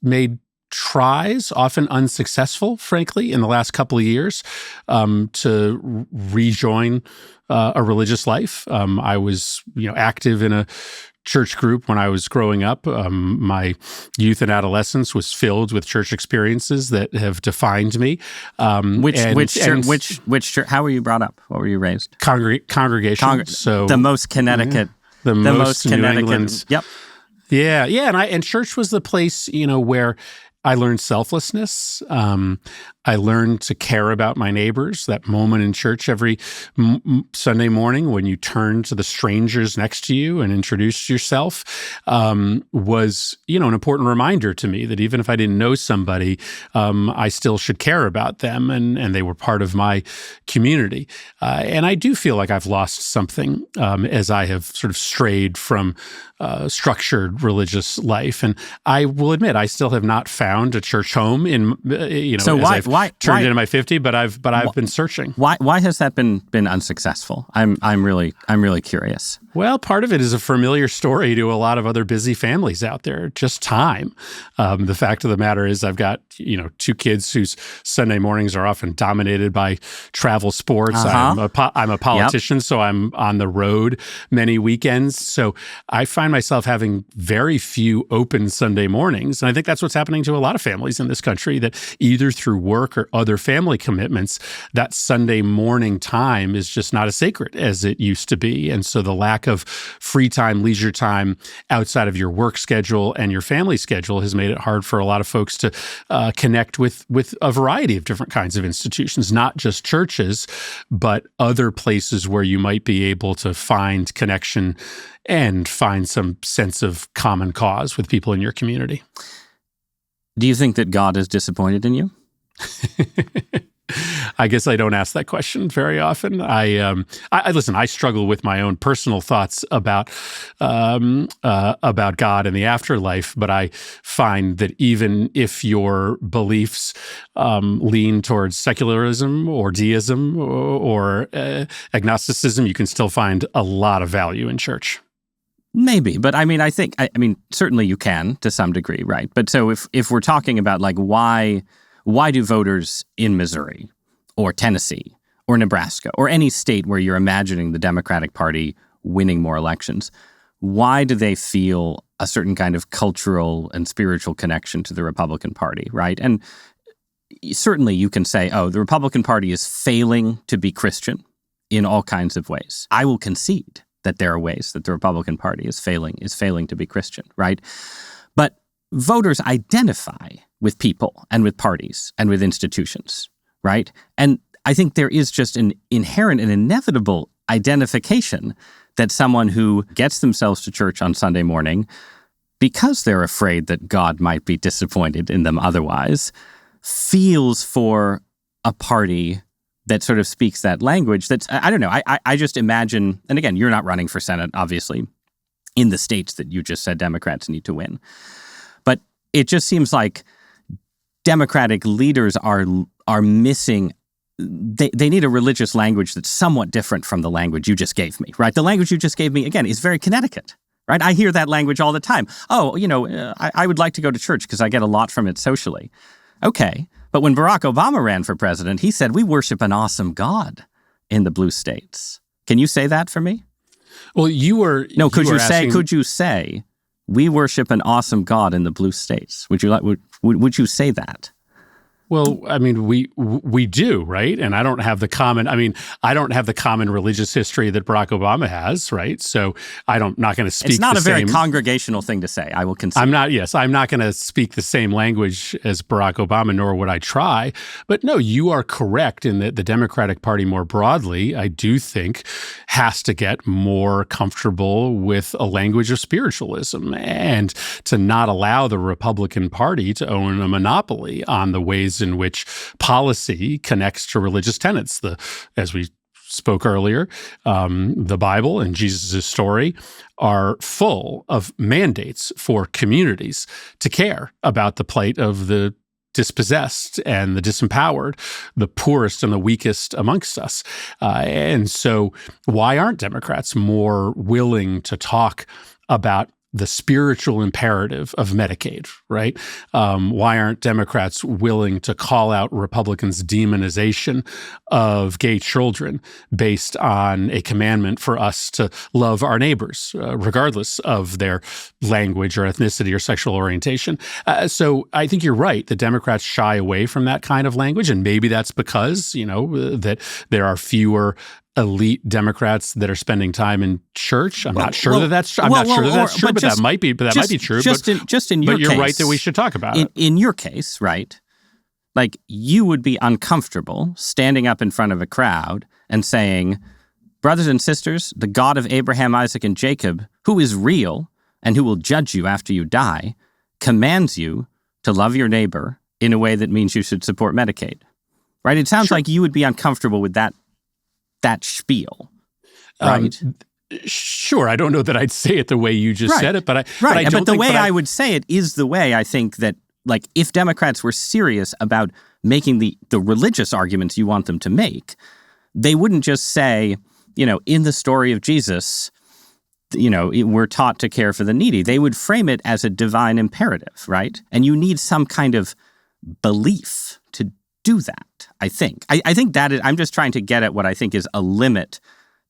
made tries, often unsuccessful, frankly, in the last couple of years, to rejoin a religious life. I was, active in a church group when I was growing up. My youth and adolescence was filled with church experiences that have defined me. Which church? How were you brought up? What were you raised? Congregation. So the most Connecticut. The most New Connecticut. England. Yep. Yeah. And church was the place, where I learned selflessness. I learned to care about my neighbors. That moment in church every Sunday morning when you turn to the strangers next to you and introduce yourself was, an important reminder to me that even if I didn't know somebody, I still should care about them, and they were part of my community. And I do feel like I've lost something as I have sort of strayed from structured religious life. And I will admit, I still have not found a church home in, So why turned into my 50, but I've been searching. Why has that been unsuccessful? I'm really curious. Well, part of it is a familiar story to a lot of other busy families out there. Just time. The fact of the matter is, I've got two kids whose Sunday mornings are often dominated by travel sports. Uh-huh. I'm a politician, so I'm on the road many weekends. So I find myself having very few open Sunday mornings, and I think that's what's happening to a lot of families in this country. That either through work work or other family commitments, that Sunday morning time is just not as sacred as it used to be. And so the lack of free time, leisure time outside of your work schedule and your family schedule has made it hard for a lot of folks to connect with a variety of different kinds of institutions, not just churches, but other places where you might be able to find connection and find some sense of common cause with people in your community. Do you think that God is disappointed in you? I guess I don't ask that question very often. I listen. I struggle with my own personal thoughts about God and the afterlife. But I find that even if your beliefs lean towards secularism or deism or agnosticism, you can still find a lot of value in church. Maybe, but I mean, certainly you can to some degree, right? But so if we're talking about like why do voters in Missouri or Tennessee or Nebraska or any state where you're imagining the Democratic Party winning more elections, why do they feel a certain kind of cultural and spiritual connection to the Republican Party, right? And certainly you can say, oh, the Republican Party is failing to be Christian in all kinds of ways. I will concede that there are ways that the Republican Party is failing to be Christian, right? But voters identify with people and with parties and with institutions, right? And I think there is just an inherent and inevitable identification that someone who gets themselves to church on Sunday morning because they're afraid that God might be disappointed in them otherwise, feels for a party that sort of speaks that language. That's, I don't know, I just imagine, and again, you're not running for Senate, obviously, in the states that you just said Democrats need to win. But it just seems like Democratic leaders are missing, they need a religious language that's somewhat different from the language you just gave me, right? The language you just gave me, again, is very Connecticut, right? I hear that language all the time. Oh, I would like to go to church because I get a lot from it socially. Okay. But when Barack Obama ran for president, he said, we worship an awesome God in the blue states. Can you say that for me? Well, could you say, we worship an awesome God in the blue states? Would you say that? Well, I mean, we do, right? And I don't have the common religious history that Barack Obama has, right? So I'm not going to speak. It's not a very congregational thing to say. I will concede. I'm not going to speak the same language as Barack Obama, nor would I try. But no, you are correct in that the Democratic Party more broadly, I do think, has to get more comfortable with a language of spiritualism and to not allow the Republican Party to own a monopoly on the ways in which policy connects to religious tenets. As we spoke earlier, the Bible and Jesus' story are full of mandates for communities to care about the plight of the dispossessed and the disempowered, the poorest and the weakest amongst us. And so why aren't Democrats more willing to talk about the spiritual imperative of Medicaid, right? Why aren't Democrats willing to call out Republicans' demonization of gay children based on a commandment for us to love our neighbors, regardless of their language or ethnicity or sexual orientation? So I think you're right. The Democrats shy away from that kind of language, and maybe that's because, that there are fewer elite Democrats that are spending time in church. I'm not sure that that's true, but that might be true. But you're right that we should talk about it. In your case, right? Like, you would be uncomfortable standing up in front of a crowd and saying, brothers and sisters, the God of Abraham, Isaac, and Jacob, who is real and who will judge you after you die, commands you to love your neighbor in a way that means you should support Medicaid. Right? It sounds like you would be uncomfortable with that spiel, right? Sure. I don't know that I'd say it the way you just said it, but I would say it is the way I think that, like, if Democrats were serious about making the religious arguments you want them to make, they wouldn't just say, in the story of Jesus, we're taught to care for the needy. They would frame it as a divine imperative, right? And you need some kind of belief to do that, I think. I think that is, I'm just trying to get at what I think is a limit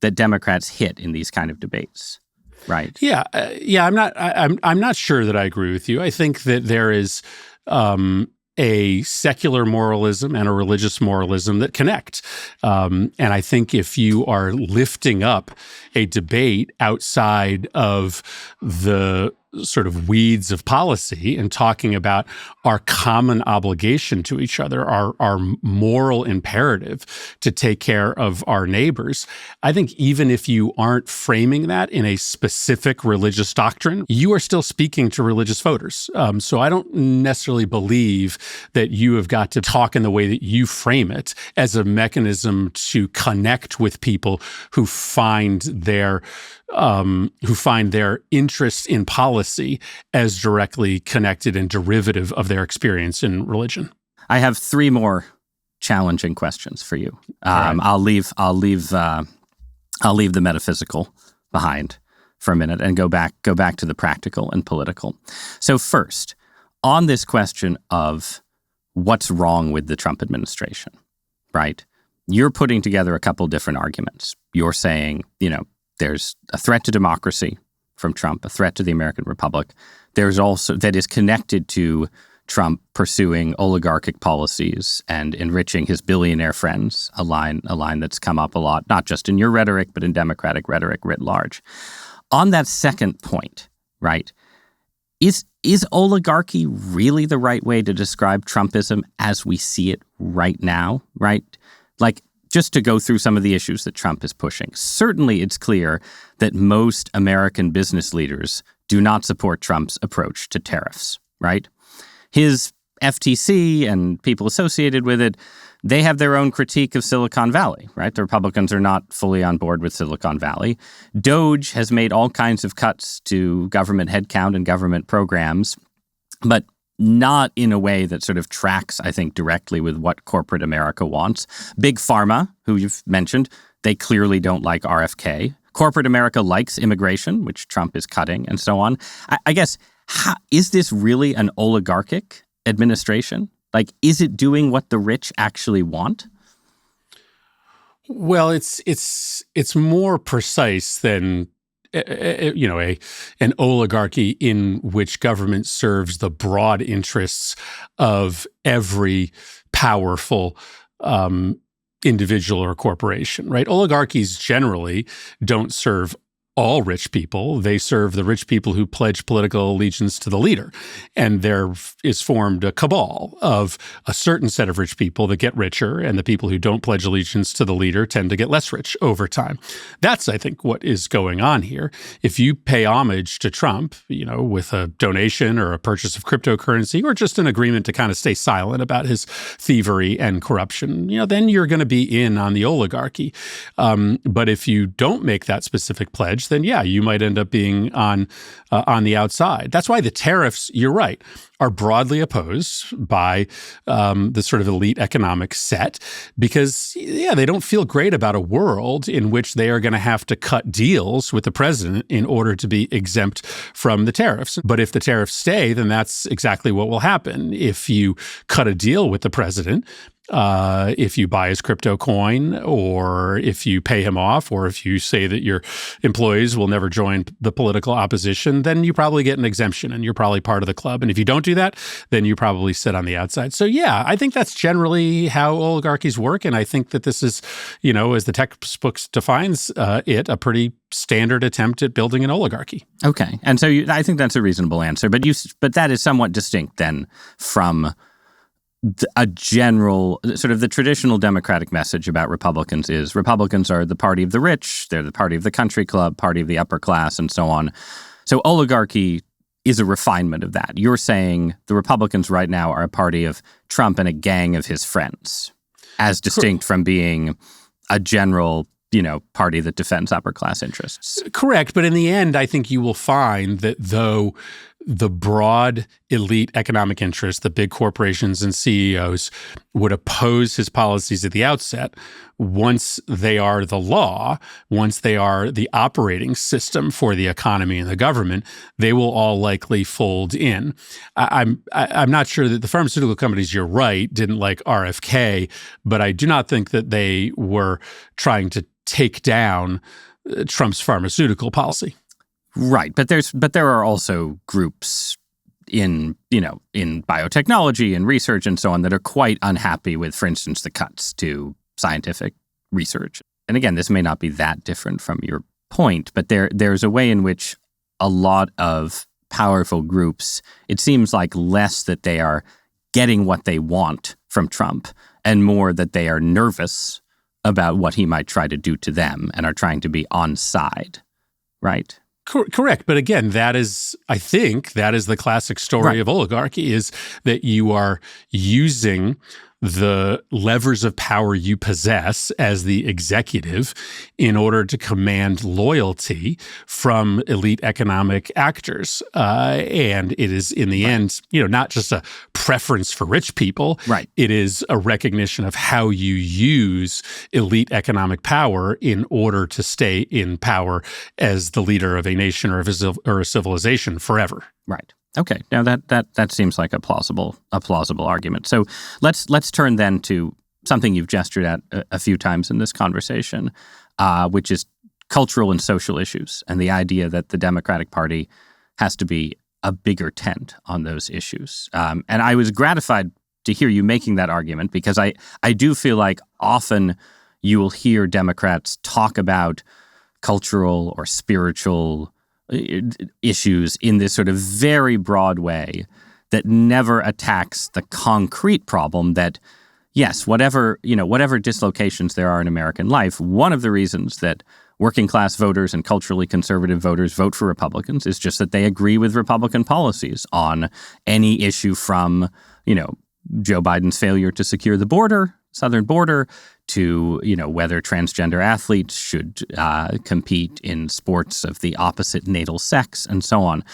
that Democrats hit in these kind of debates, right? Yeah. I'm not sure that I agree with you. I think that there is a secular moralism and a religious moralism that connect. And I think if you are lifting up a debate outside of the sort of weeds of policy and talking about our common obligation to each other, our moral imperative to take care of our neighbors, I think even if you aren't framing that in a specific religious doctrine, you are still speaking to religious voters. So I don't necessarily believe that you have got to talk in the way that you frame it as a mechanism to connect with people who find their interest in policy as directly connected and derivative of their experience in religion. I have three more challenging questions for you. Right. I'll leave the metaphysical behind for a minute and go back to the practical and political. So first, on this question of what's wrong with the Trump administration, right? You're putting together a couple different arguments. You're saying, there's a threat to democracy from Trump, a threat to the American Republic. There's also that is connected to Trump pursuing oligarchic policies and enriching his billionaire friends, a line that's come up a lot, not just in your rhetoric, but in Democratic rhetoric writ large. On that second point, right, is oligarchy really the right way to describe Trumpism as we see it right now, right? Like, just to go through some of the issues that Trump is pushing. Certainly, it's clear that most American business leaders do not support Trump's approach to tariffs, right? His FTC and people associated with it, they have their own critique of Silicon Valley, right? The Republicans are not fully on board with Silicon Valley. DOJ has made all kinds of cuts to government headcount and government programs, but not in a way that sort of tracks, I think, directly with what corporate America wants. Big Pharma, who you've mentioned, they clearly don't like RFK. Corporate America likes immigration, which Trump is cutting, and so on. I guess, is this really an oligarchic administration? Like, is it doing what the rich actually want? Well, it's more precise than an oligarchy in which government serves the broad interests of every powerful individual or corporation, right? Oligarchies generally don't serve all rich people. They serve the rich people who pledge political allegiance to the leader. And there is formed a cabal of a certain set of rich people that get richer, and the people who don't pledge allegiance to the leader tend to get less rich over time. That's, I think, what is going on here. If you pay homage to Trump, with a donation or a purchase of cryptocurrency or just an agreement to kind of stay silent about his thievery and corruption, then you're going to be in on the oligarchy. But if you don't make that specific pledge, then yeah, you might end up being on the outside. That's why the tariffs, you're right, are broadly opposed by the sort of elite economic set because, they don't feel great about a world in which they are going to have to cut deals with the president in order to be exempt from the tariffs. But if the tariffs stay, then that's exactly what will happen. If you cut a deal with the president, if you buy his crypto coin, or if you pay him off, or if you say that your employees will never join the political opposition, then you probably get an exemption and you're probably part of the club. And if you don't do that, then you probably sit on the outside. So yeah, I think that's generally how oligarchies work. And I think that this is, as the textbooks defines it, a pretty standard attempt at building an oligarchy. Okay. And so I think that's a reasonable answer. But that is somewhat distinct then from a general, sort of the traditional Democratic message about Republicans is Republicans are the party of the rich, they're the party of the country club, party of the upper class, and so on. So oligarchy is a refinement of that. You're saying the Republicans right now are a party of Trump and a gang of his friends, as distinct from being a general, party that defends upper class interests. Correct. But in the end, I think you will find that though the broad elite economic interests, the big corporations and CEOs would oppose his policies at the outset, once they are the law, once they are the operating system for the economy and the government, they will all likely fold in. I'm not sure that the pharmaceutical companies, you're right, didn't like RFK, but I do not think that they were trying to take down Trump's pharmaceutical policy. Right, but there are also groups in biotechnology and research and so on that are quite unhappy with, for instance, the cuts to scientific research. And again, this may not be that different from your point, but there's a way in which a lot of powerful groups, it seems like less that they are getting what they want from Trump and more that they are nervous about what he might try to do to them and are trying to be on side, right? Correct. But again, I think that is the classic story of oligarchy, is that you are using the levers of power you possess as the executive in order to command loyalty from elite economic actors. And it is, in the end, not just a preference for rich people. Right. It is a recognition of how you use elite economic power in order to stay in power as the leader of a nation or a civilization forever. Right. Okay. Now that seems like a plausible argument. So let's turn then to something you've gestured at a few times in this conversation, which is cultural and social issues, and the idea that the Democratic Party has to be a bigger tent on those issues. And I was gratified to hear you making that argument, because I do feel like often you will hear Democrats talk about cultural or spiritual issues in this sort of very broad way that never attacks the concrete problem that, yes, whatever dislocations there are in American life, one of the reasons that working class voters and culturally conservative voters vote for Republicans is just that they agree with Republican policies on any issue from, Joe Biden's failure to secure the southern border, to whether transgender athletes should compete in sports of the opposite natal sex and so on.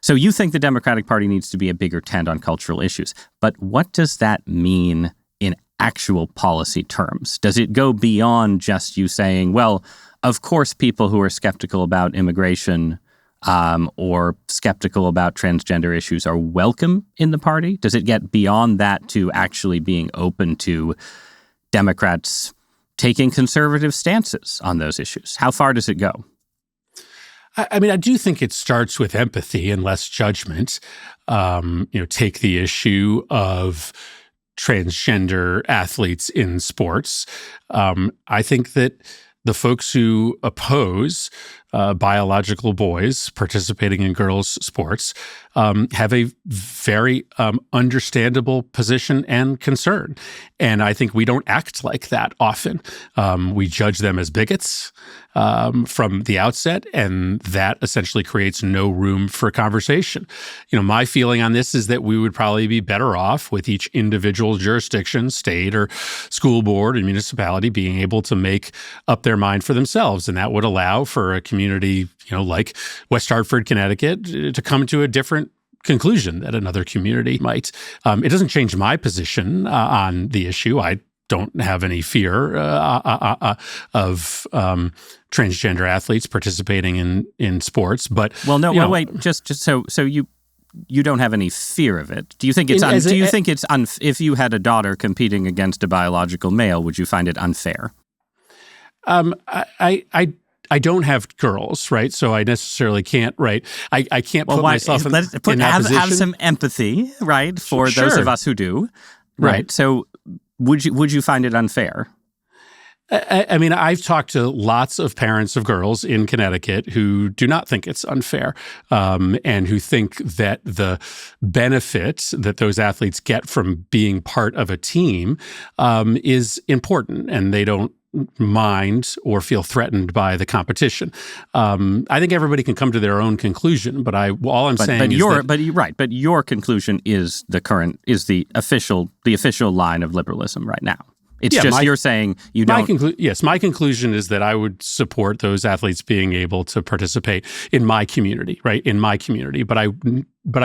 So you think the Democratic Party needs to be a bigger tent on cultural issues. But what does that mean in actual policy terms? Does it go beyond just you saying, well, of course people who are skeptical about immigration or skeptical about transgender issues are welcome in the party? Does it get beyond that to actually being open to Democrats taking conservative stances on those issues? How far does it go? I mean, I do think it starts with empathy and less judgment. Take the issue of transgender athletes in sports. I think that the folks who oppose biological boys participating in girls' sports have a very understandable position and concern. And I think we don't act like that often. We judge them as bigots from the outset, and that essentially creates no room for conversation. My feeling on this is that we would probably be better off with each individual jurisdiction, state or school board and municipality being able to make up their mind for themselves. And that would allow for a community, like West Hartford, Connecticut, to come to a different conclusion that another community might. It doesn't change my position on the issue. I don't have any fear of transgender athletes participating in sports, but wait, just so you don't have any fear of it. Do you think it's if you had a daughter competing against a biological male, would you find it unfair? I don't have girls, right? So I necessarily can't, right? I can't put myself in that position. Have some empathy, right, for those of us who do, right? So would you find it unfair? I mean, I've talked to lots of parents of girls in Connecticut who do not think it's unfair, and who think that the benefits that those athletes get from being part of a team is important, and they don't mind or feel threatened by the competition. I think everybody can come to their own conclusion, but your conclusion is the official line of liberalism right now. It's you're saying you don't. Yes, my conclusion is that I would support those athletes being able to participate in my community, right? In my community, but I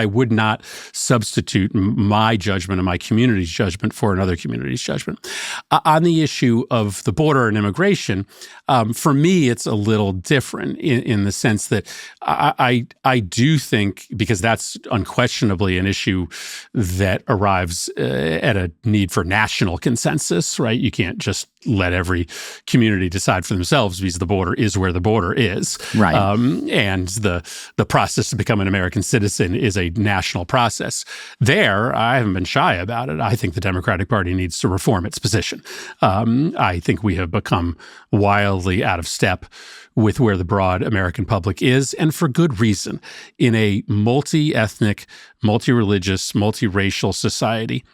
would not substitute my judgment and my community's judgment for another community's judgment. On the issue of the border and immigration, for me, it's a little different in the sense that I do think, because that's unquestionably an issue that arrives at a need for national consensus, right? You can't just let every community decide for themselves, because the border is where the border is. Right. And the process to become an American citizen is is a national process. There, I haven't been shy about it. I think the Democratic Party needs to reform its position. I think we have become wildly out of step with where the broad American public is, and for good reason. In a multi-ethnic, multi-religious, multi-racial society,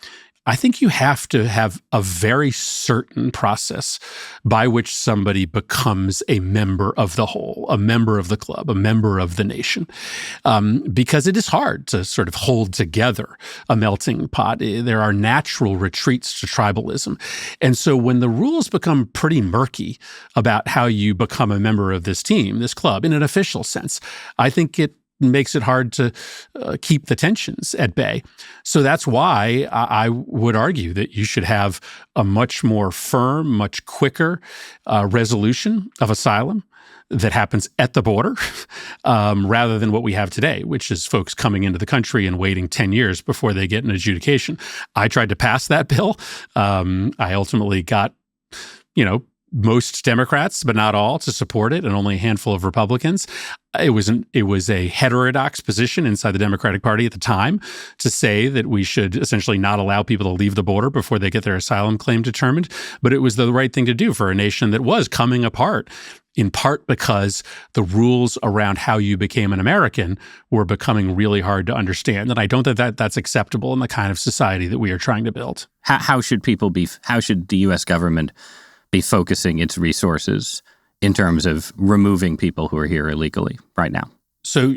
I think you have to have a very certain process by which somebody becomes a member of the whole, a member of the club, a member of the nation, because it is hard to sort of hold together a melting pot. There are natural retreats to tribalism. And so when the rules become pretty murky about how you become a member of this team, this club, in an official sense, I think it makes it hard to keep the tensions at bay. So that's why I would argue that you should have a much more firm, much quicker resolution of asylum that happens at the border rather than what we have today, which is folks coming into the country and waiting 10 years before they get an adjudication. I tried to pass that bill. I ultimately got, most Democrats, but not all, to support it, and only a handful of Republicans. It was a heterodox position inside the Democratic Party at the time to say that we should essentially not allow people to leave the border before they get their asylum claim determined. But it was the right thing to do for a nation that was coming apart, in part because the rules around how you became an American were becoming really hard to understand. And I don't think that that's acceptable in the kind of society that we are trying to build. How should the U.S. government be focusing its resources in terms of removing people who are here illegally right now? So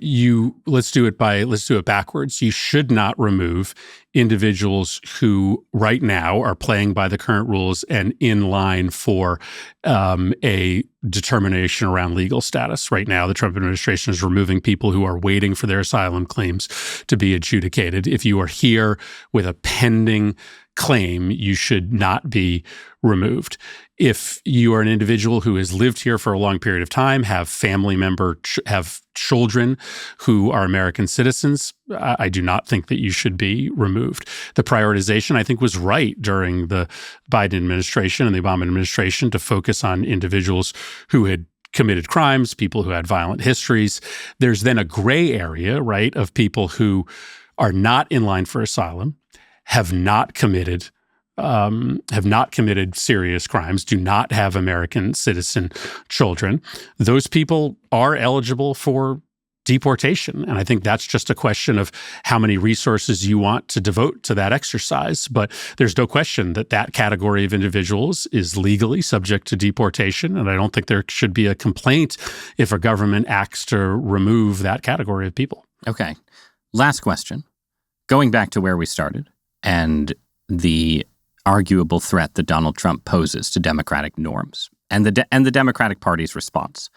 let's do it backwards. You should not remove individuals who right now are playing by the current rules and in line for a determination around legal status. Right now, the Trump administration is removing people who are waiting for their asylum claims to be adjudicated. If you are here with a pending claim, you should not be removed. If you are an individual who has lived here for a long period of time, have have children who are American citizens, I do not think that you should be removed. The prioritization, I think, was right during the Biden administration and the Obama administration to focus on individuals who had committed crimes, people who had violent histories. There's then a gray area, right, of people who are not in line for asylum, have not committed serious crimes, do not have American citizen children. Those people are eligible for deportation. And I think that's just a question of how many resources you want to devote to that exercise. But there's no question that that category of individuals is legally subject to deportation. And I don't think there should be a complaint if a government acts to remove that category of people. Okay. Last question. Going back to where we started and the arguable threat that Donald Trump poses to democratic norms and the Democratic Party's response.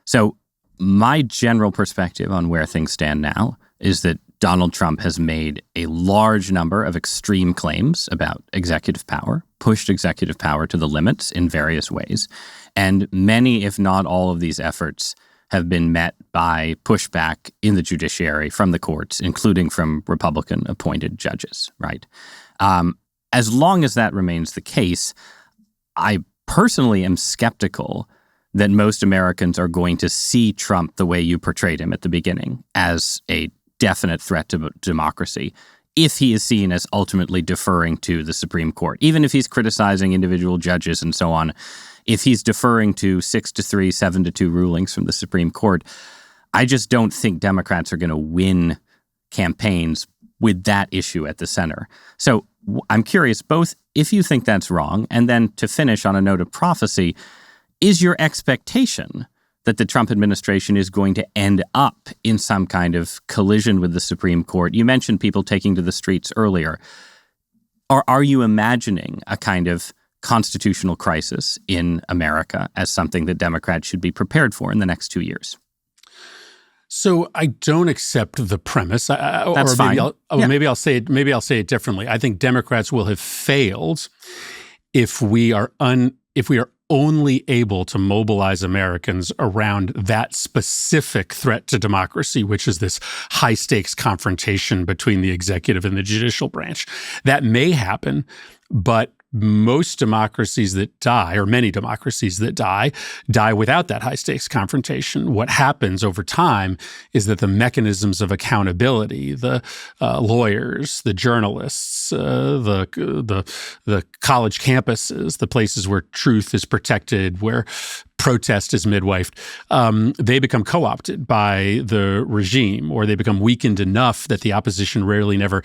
So my general perspective on where things stand now is that Donald Trump has made a large number of extreme claims about executive power, pushed executive power to the limits in various ways, and many, if not all, of these efforts have been met by pushback in the judiciary from the courts, including from Republican-appointed judges, right? As long as that remains the case, I personally am skeptical that most Americans are going to see Trump the way you portrayed him at the beginning, as a definite threat to democracy, if he is seen as ultimately deferring to the Supreme Court. Even if he's criticizing individual judges and so on, if he's deferring to 6-3, 7-2 rulings from the Supreme Court, I just don't think Democrats are going to win campaigns with that issue at the center. So I'm curious, both if you think that's wrong, and then to finish on a note of prophecy, is your expectation that the Trump administration is going to end up in some kind of collision with the Supreme Court? You mentioned people taking to the streets earlier. Or are you imagining a kind of constitutional crisis in America as something that Democrats should be prepared for in the next 2 years? So I don't accept the premise. That's fine. Maybe I'll say it differently. I think Democrats will have failed if we are only able to mobilize Americans around that specific threat to democracy, which is this high-stakes confrontation between the executive and the judicial branch. That may happen, but most democracies that die, or many democracies that die without that high-stakes confrontation. What happens over time is that the mechanisms of accountability, the lawyers, the journalists, the college campuses, the places where truth is protected, where protest is midwifed, they become co-opted by the regime, or they become weakened enough that the opposition really never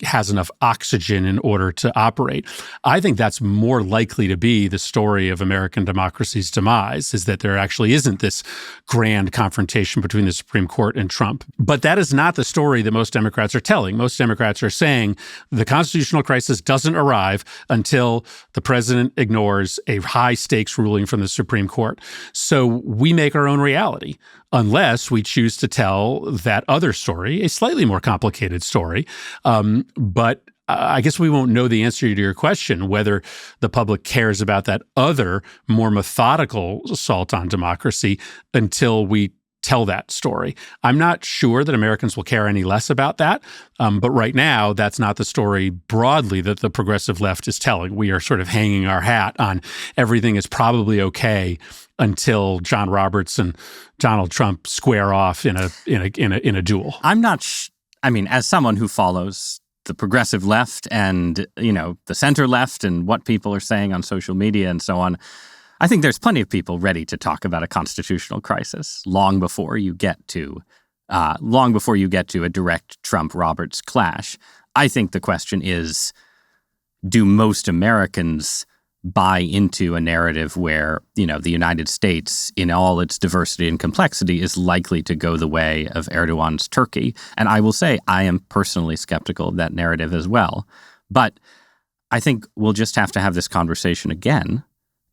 has enough oxygen in order to operate. I think that's more likely to be the story of American democracy's demise, is that there actually isn't this grand confrontation between the Supreme Court and Trump. But that is not the story that most Democrats are telling. Most Democrats are saying the constitutional crisis doesn't arrive until the president ignores a high-stakes ruling from the Supreme Court. So we make our own reality, unless we choose to tell that other story, a slightly more complicated story. But I guess we won't know the answer to your question, whether the public cares about that other, more methodical assault on democracy, until we tell that story. I'm not sure that Americans will care any less about that. But right now, that's not the story broadly that the progressive left is telling. We are sort of hanging our hat on everything is probably okay until John Roberts and Donald Trump square off in a duel. I'm not. I mean, as someone who follows the progressive left and the center left and what people are saying on social media and so on, I think there's plenty of people ready to talk about a constitutional crisis long before you get to a direct Trump-Roberts clash. I think the question is, do most Americans buy into a narrative where, the United States, in all its diversity and complexity, is likely to go the way of Erdogan's Turkey? And I will say I am personally skeptical of that narrative as well. But I think we'll just have to have this conversation again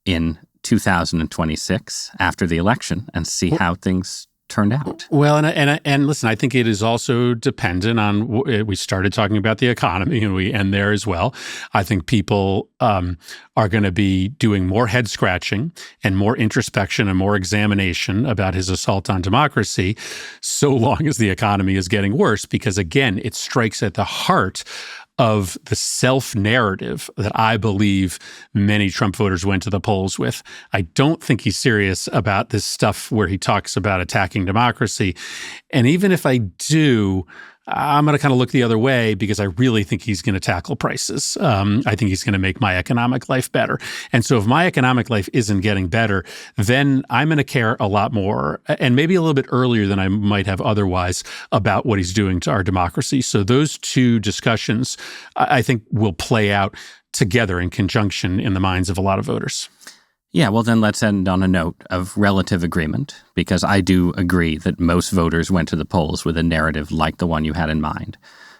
in 2026 after the election and see how things turned out. Well, and listen, I think it is also dependent on, we started talking about the economy and we end there as well. I think people are going to be doing more head scratching and more introspection and more examination about his assault on democracy, so long as the economy is getting worse, because again, it strikes at the heart of the self-narrative that I believe many Trump voters went to the polls with. I don't think he's serious about this stuff where he talks about attacking democracy. And even if I do, I'm going to kind of look the other way, because I really think he's going to tackle prices. I think he's going to make my economic life better. And so if my economic life isn't getting better, then I'm going to care a lot more, and maybe a little bit earlier than I might have otherwise, about what he's doing to our democracy. So those two discussions, I think, will play out together in conjunction in the minds of a lot of voters. Yeah, well, then let's end on a note of relative agreement, because I do agree that most voters went to the polls with a narrative like the one you had in mind,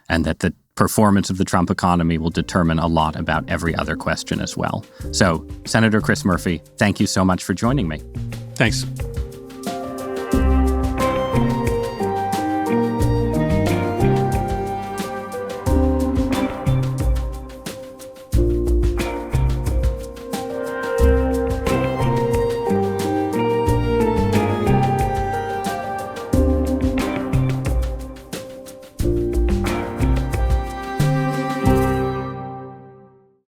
and that the performance of the Trump economy will determine a lot about every other question as well. So, Senator Chris Murphy, thank you so much for joining me. Thanks.